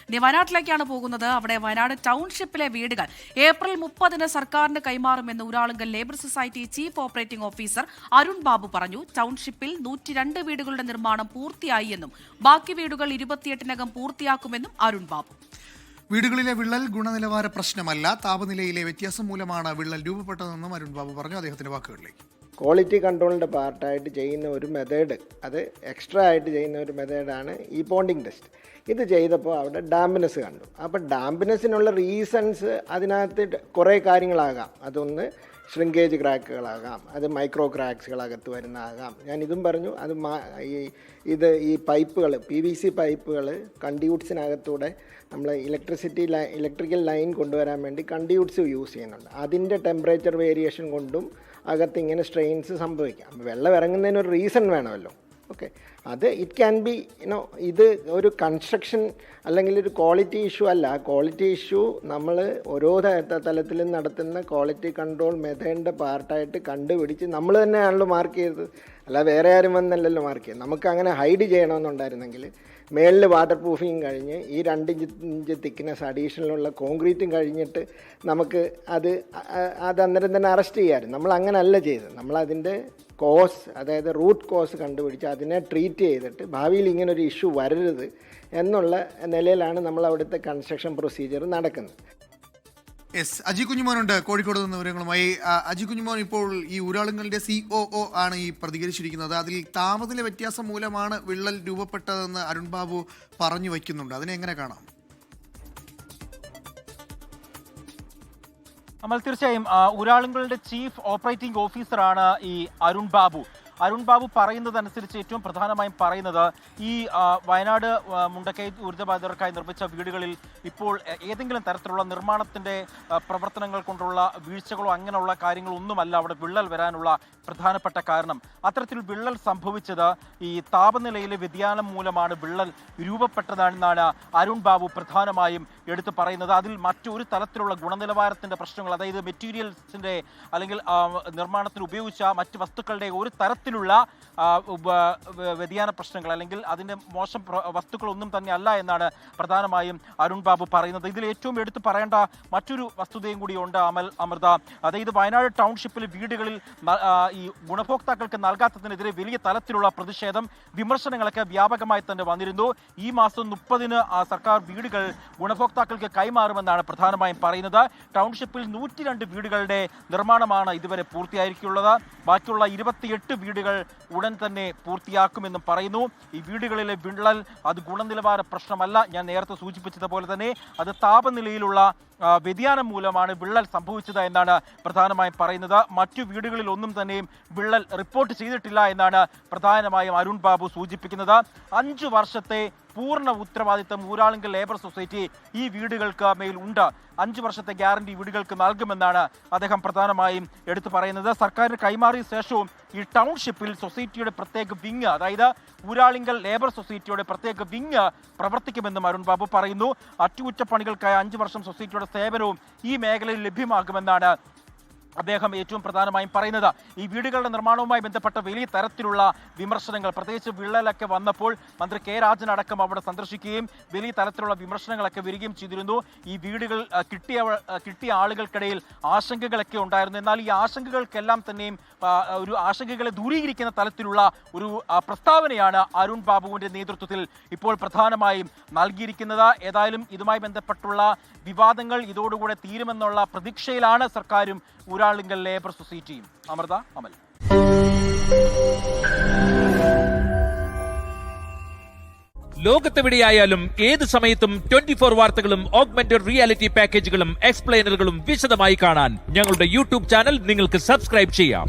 ഇനി വയനാട്ടിലേക്കാണ് പോകുന്നത്. അവിടെ വയനാട് ടൗൺഷിപ്പിലെ വീടുകൾ ഏപ്രിൽ 30 സർക്കാരിന് കൈമാറുമെന്ന് Uralungal labour society chief operating officer Arun Babu പറഞ്ഞു. ടൗൺഷിപ്പിൽ 102 വീടുകളുടെ നിർമ്മാണം പൂർത്തിയായി എന്നും ബാക്കി വീടുകൾ 28-നകം പൂർത്തിയാക്കുമെന്നും അരുൺ ബാബു. വീടുകളിലെ വിള്ളൽ ഗുണനിലവാര പ്രശ്നമല്ല, താപനിലയിലെ വ്യത്യാസം മൂലമാണ് വിള്ളൽ രൂപപ്പെട്ടതെന്നും അരുൺ ബാബു പറഞ്ഞു. അദ്ദേഹത്തിന്റെ വാക്കുകളിലേക്ക്. ക്വാളിറ്റി കൺട്രോളിൻ്റെ പാർട്ടായിട്ട് ചെയ്യുന്ന ഒരു മെത്തേഡ്, അത് എക്സ്ട്രാ ആയിട്ട് ചെയ്യുന്ന ഒരു മെത്തേഡാണ് ഈ പോണ്ടിങ് ടെസ്റ്റ്. ഇത് ചെയ്തപ്പോൾ അവിടെ ഡാമ്പിനെസ് കണ്ടു. അപ്പോൾ ഡാമ്പിനെസ്സിനുള്ള റീസൺസ് അതിനകത്ത് കുറേ കാര്യങ്ങളാകാം. അതൊന്ന് ഷ്രിങ്കേജ് ക്രാക്കുകളാകാം, അത് മൈക്രോ ക്രാക്സുകളകത്ത് വരുന്നതാകാം. ഞാൻ ഇതും പറഞ്ഞു. അത് ഈ പൈപ്പുകൾ, PVC പൈപ്പുകൾ കണ്ടിയൂട്ട്സിനകത്തൂടെ നമ്മൾ ഇലക്ട്രിക്കൽ ലൈൻ കൊണ്ടുവരാൻ വേണ്ടി കണ്ടിയൂട്ട്സ് യൂസ് ചെയ്യുന്നുണ്ട്. അതിൻ്റെ ടെമ്പറേച്ചർ വേരിയേഷൻ കൊണ്ടും അകത്ത് ഇങ്ങനെ സ്ട്രെയിൻസ് സംഭവിക്കാം. വെള്ളം ഇറങ്ങുന്നതിന് ഒരു റീസൺ വേണമല്ലോ. ഓക്കെ, അത് ഇറ്റ് ക്യാൻ ബി ഇത് ഒരു കൺസ്ട്രക്ഷൻ അല്ലെങ്കിൽ ഒരു ക്വാളിറ്റി ഇഷ്യൂ അല്ല. ക്വാളിറ്റി ഇഷ്യൂ നമ്മൾ ഓരോ തലത്തിലും നടത്തുന്ന ക്വാളിറ്റി കൺട്രോൾ മെത്തേഡിൻ്റെ പാർട്ടായിട്ട് കണ്ടുപിടിച്ച് നമ്മൾ തന്നെയാണല്ലോ മാർക്ക് ചെയ്തത്, അല്ല വേറെ ആരും വന്നല്ലല്ലോ മാർക്ക് ചെയ്തത്. നമുക്ക് അങ്ങനെ ഹൈഡ് ചെയ്യണമെന്നുണ്ടായിരുന്നെങ്കിൽ മേളിൽ വാട്ടർ പ്രൂഫിങ് കഴിഞ്ഞ് ഈ 2 ഇഞ്ച് തിക്നെസ് അഡീഷണലുള്ള കോൺക്രീറ്റും കഴിഞ്ഞിട്ട് നമുക്ക് അത് അന്നേരം തന്നെ അറസ്റ്റ് ചെയ്യാമായിരുന്നു. നമ്മൾ അങ്ങനെയല്ല ചെയ്തത്. നമ്മളതിൻ്റെ കോസ്, അതായത് റൂട്ട് കോസ് കണ്ടുപിടിച്ച് അതിനെ ട്രീറ്റ് ചെയ്തിട്ട് ഭാവിയിൽ ഇങ്ങനൊരു ഇഷ്യൂ വരരുത് എന്നുള്ള നിലയിലാണ് നമ്മൾ അവിടുത്തെ കൺസ്ട്രക്ഷൻ പ്രൊസീജിയർ നടക്കുന്നത്. അജി കുഞ്ഞുമോനുണ്ട് കോഴിക്കോട് നിന്ന് വിവരങ്ങളുമായി. അജി കുഞ്ഞുമോൻ, ഇപ്പോൾ ഈ ഊരാളുങ്ങളുടെ COO ആണ് ഈ പ്രതികരിച്ചിരിക്കുന്നത്. അതിൽ താപനില വ്യത്യാസം മൂലമാണ് വിള്ളൽ രൂപപ്പെട്ടതെന്ന് അരുൺ ബാബു പറഞ്ഞു വയ്ക്കുന്നുണ്ട്. അതിനെ എങ്ങനെ കാണാം? അമൽ, തീർച്ചയായും ഊരാളുങ്കലിന്റെ ചീഫ് ഓപ്പറേറ്റിംഗ് ഓഫീസറാണ് ഈ അരുൺ ബാബു. അരുൺ ബാബു പറയുന്നതനുസരിച്ച് ഏറ്റവും പ്രധാനമായും പറയുന്നത് ഈ വയനാട് മുണ്ടക്കൈ ദുരിതബാധിതർക്കായി നിർമ്മിച്ച വീടുകളിൽ ഇപ്പോൾ ഏതെങ്കിലും തരത്തിലുള്ള നിർമ്മാണത്തിൻ്റെ പ്രവർത്തനങ്ങൾ കൊണ്ടുള്ള വീഴ്ചകളോ അങ്ങനെയുള്ള കാര്യങ്ങളൊന്നുമല്ല അവിടെ വിള്ളൽ വരാനുള്ള പ്രധാനപ്പെട്ട കാരണം. അത്തരത്തിൽ വിള്ളൽ സംഭവിച്ചത് ഈ താപനിലയിലെ വ്യതിയാനം മൂലമാണ് വിള്ളൽ രൂപപ്പെട്ടതെന്നാണ് അരുൺ ബാബു പ്രധാനമായും എടുത്തു പറയുന്നത്. അതിൽ മറ്റൊരു തരത്തിലുള്ള ഗുണനിലവാരത്തിൻ്റെ പ്രശ്നങ്ങൾ, അതായത് മെറ്റീരിയൽസിൻ്റെ അല്ലെങ്കിൽ നിർമ്മാണത്തിന് ഉപയോഗിച്ച മറ്റ് വസ്തുക്കളുടെ ഒരു തരത്തിലുള്ള വ്യതിയാന പ്രശ്നങ്ങൾ അല്ലെങ്കിൽ അതിൻ്റെ മോശം വസ്തുക്കളൊന്നും തന്നെ അല്ല എന്നാണ് പ്രധാനമായും അരുൺ ബാബു പറയുന്നത്. ഇതിൽ ഏറ്റവും എടുത്തു പറയേണ്ട മറ്റൊരു വസ്തുതയും കൂടിയുണ്ട് അമൃത. അതായത് വയനാട് ടൗൺഷിപ്പിലെ വീടുകളിൽ ഈ ഗുണഭോക്താക്കൾക്ക് നൽകാത്തതിനെതിരെ വലിയ തലത്തിലുള്ള പ്രതിഷേധം, വിമർശനങ്ങളൊക്കെ വ്യാപകമായി തന്നെ വന്നിരുന്നു. ഈ മാസം 30-ന് സർക്കാർ വീടുകൾ ഗുണഭോക്താക്കൾക്ക് കൈമാറുമെന്നാണ് പ്രധാനമായും പറയുന്നത്. ടൗൺഷിപ്പിൽ 102 വീടുകളുടെ നിർമ്മാണമാണ് ഇതുവരെ പൂർത്തിയായിരിക്കുള്ളത്. ബാക്കിയുള്ള 28 വീടുകൾ ഉടൻ തന്നെ പൂർത്തിയാക്കുമെന്നും പറയുന്നു. ഈ വീടുകളിലെ വിള്ളൽ അത് ഗുണനിലവാര പ്രശ്നമല്ല, ഞാൻ നേരത്തെ സൂചിപ്പിച്ചതുപോലെ തന്നെ അത് താപനിലയിലുള്ള വ്യതിയാനം മൂലമാണ് വിള്ളൽ സംഭവിച്ചത് എന്നാണ് പ്രധാനമായും പറയുന്നത്. മറ്റു വീടുകളിൽ ഒന്നും തന്നെയും വിള്ളൽ റിപ്പോർട്ട് ചെയ്തിട്ടില്ല എന്നാണ് പ്രധാനമായും അരുൺ ബാബു സൂചിപ്പിക്കുന്നത്. 5 വർഷത്തെ പൂർണ്ണ ഉത്തരവാദിത്തം ഊരാളുങ്കൽ ലേബർ സൊസൈറ്റി ഈ വീടുകൾക്ക് മേൽ ഉണ്ട്. 5 വർഷത്തെ ഗ്യാരണ്ടി വീടുകൾക്ക് നൽകുമെന്നാണ് അദ്ദേഹം പ്രധാനമായും എടുത്തു പറയുന്നത്. സർക്കാരിന് കൈമാറിയ ശേഷവും ഈ ടൗൺഷിപ്പിൽ സൊസൈറ്റിയുടെ പ്രത്യേക വിങ്, അതായത് ഊരാളുങ്കൽ ലേബർ സൊസൈറ്റിയുടെ പ്രത്യേക വിങ് പ്രവർത്തിക്കുമെന്നും അരുൺ ബാബു പറയുന്നു. അറ്റകുറ്റപ്പണികൾക്കായി 5 വർഷം സൊസൈറ്റിയുടെ സേവനവും ഈ മേഖലയിൽ ലഭ്യമാകുമെന്നാണ് അദ്ദേഹം ഏറ്റവും പ്രധാനമായും പറയുന്നത്. ഈ വീടുകളുടെ നിർമ്മാണവുമായി ബന്ധപ്പെട്ട വലിയ തരത്തിലുള്ള വിമർശനങ്ങൾ, പ്രത്യേകിച്ച് വിള്ളലൊക്കെ വന്നപ്പോൾ മന്ത്രി കെ രാജൻ അടക്കം അവിടെ സന്ദർശിക്കുകയും വലിയ തരത്തിലുള്ള വിമർശനങ്ങളൊക്കെ വരികയും ചെയ്തിരുന്നു. ഈ വീടുകൾ കിട്ടിയ ആളുകൾക്കിടയിൽ ആശങ്കകളൊക്കെ ഉണ്ടായിരുന്നു. എന്നാൽ ഈ ആശങ്കകൾക്കെല്ലാം തന്നെയും ഒരു ആശങ്കകളെ ദൂരീകരിക്കുന്ന തലത്തിലുള്ള ഒരു പ്രസ്താവനയാണ് അരുൺ ബാബുവിന്റെ നേതൃത്വത്തിൽ ഇപ്പോൾ പ്രധാനമായും നൽകിയിരിക്കുന്നത്. ഏതായാലും ഇതുമായി ബന്ധപ്പെട്ടുള്ള വിവാദങ്ങൾ ഇതോടുകൂടെ തീരുമെന്നുള്ള പ്രതീക്ഷയിലാണ് സർക്കാരും ഊരാളുങ്കൽ ലേബർ സൊസൈറ്റിയും. അമൃത, അമൽ. ലോകത്തെവിടെയായാലും ഏത് സമയത്തും 24 വാർത്തകളും ഓഗ്മെന്റഡ് റിയാലിറ്റി പാക്കേജുകളും എക്സ്പ്ലെയിനറുകളും വിശദമായി കാണാൻ ഞങ്ങളുടെ YouTube ചാനൽ നിങ്ങൾക്ക് സബ്സ്ക്രൈബ് ചെയ്യാം.